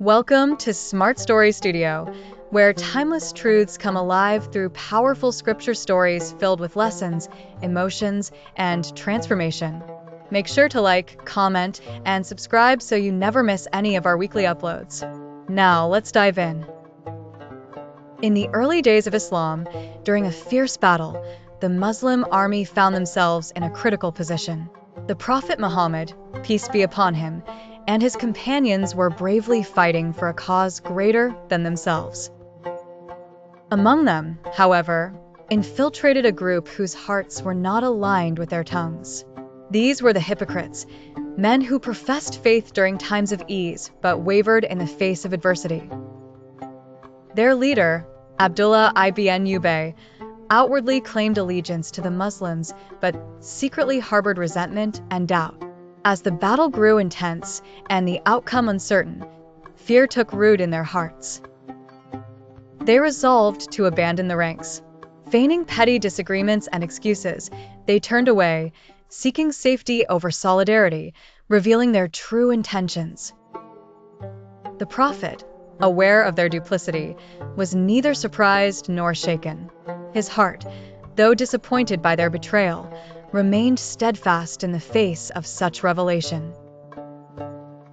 Welcome to Smart Story Studio, where timeless truths come alive through powerful scripture stories filled with lessons, emotions, and transformation. Make sure to like, comment, and subscribe so you never miss any of our weekly uploads. Now, let's dive in. In the early days of Islam, during a fierce battle, the Muslim army found themselves in a critical position. The Prophet Muhammad, peace be upon him, and his companions were bravely fighting for a cause greater than themselves. Among them, however, infiltrated a group whose hearts were not aligned with their tongues. These were the hypocrites, men who professed faith during times of ease but wavered in the face of adversity. Their leader, Abdullah ibn Ubay, outwardly claimed allegiance to the Muslims but secretly harbored resentment and doubt. As the battle grew intense and the outcome uncertain, fear took root in their hearts. They resolved to abandon the ranks. Feigning petty disagreements and excuses, they turned away, seeking safety over solidarity, revealing their true intentions. The Prophet, aware of their duplicity, was neither surprised nor shaken. His heart, though disappointed by their betrayal, remained steadfast in the face of such revelation.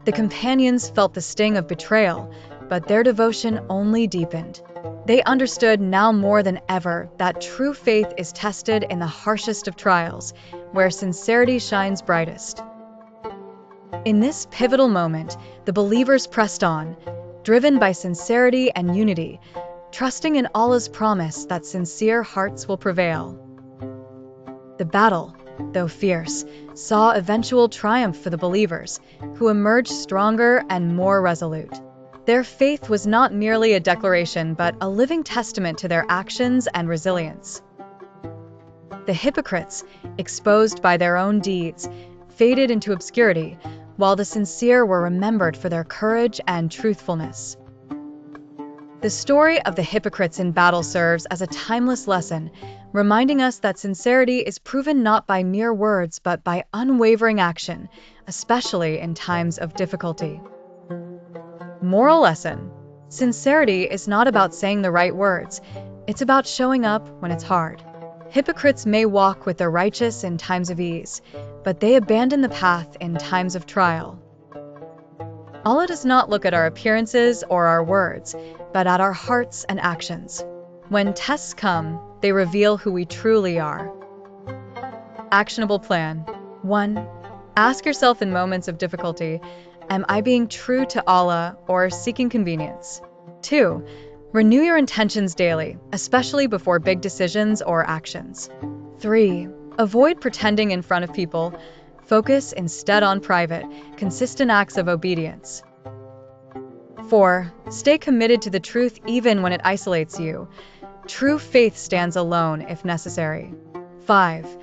The companions felt the sting of betrayal, but their devotion only deepened. They understood now more than ever that true faith is tested in the harshest of trials, where sincerity shines brightest. In this pivotal moment, the believers pressed on, driven by sincerity and unity, trusting in Allah's promise that sincere hearts will prevail. The battle, though fierce, saw eventual triumph for the believers, who emerged stronger and more resolute. Their faith was not merely a declaration but a living testament to their actions and resilience. The hypocrites, exposed by their own deeds, faded into obscurity, while the sincere were remembered for their courage and truthfulness. The story of the hypocrites in battle serves as a timeless lesson, reminding us that sincerity is proven not by mere words but by unwavering action, especially in times of difficulty. Moral lesson: sincerity is not about saying the right words, it's about showing up when it's hard. Hypocrites may walk with the righteous in times of ease, but they abandon the path in times of trial. Allah does not look at our appearances or our words, but at our hearts and actions. When tests come, they reveal who we truly are. Actionable plan. 1. Ask yourself in moments of difficulty, am I being true to Allah or seeking convenience? 2. Renew your intentions daily, especially before big decisions or actions. 3. Avoid pretending in front of people. Focus instead on private, consistent acts of obedience. 4. Stay committed to the truth even when it isolates you. True faith stands alone if necessary. 5.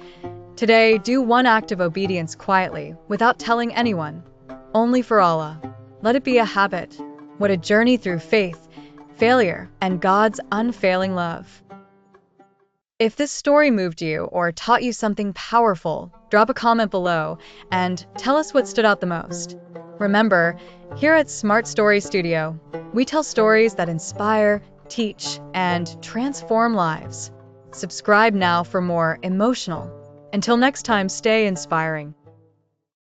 Today, do one act of obedience quietly, without telling anyone. Only for Allah. Let it be a habit. What a journey through faith, failure, and God's unfailing love. If this story moved you or taught you something powerful, drop a comment below and tell us what stood out the most. Remember, here at Smart Story Studio, we tell stories that inspire, teach, and transform lives. Subscribe now for more emotional. Until next time, stay inspiring.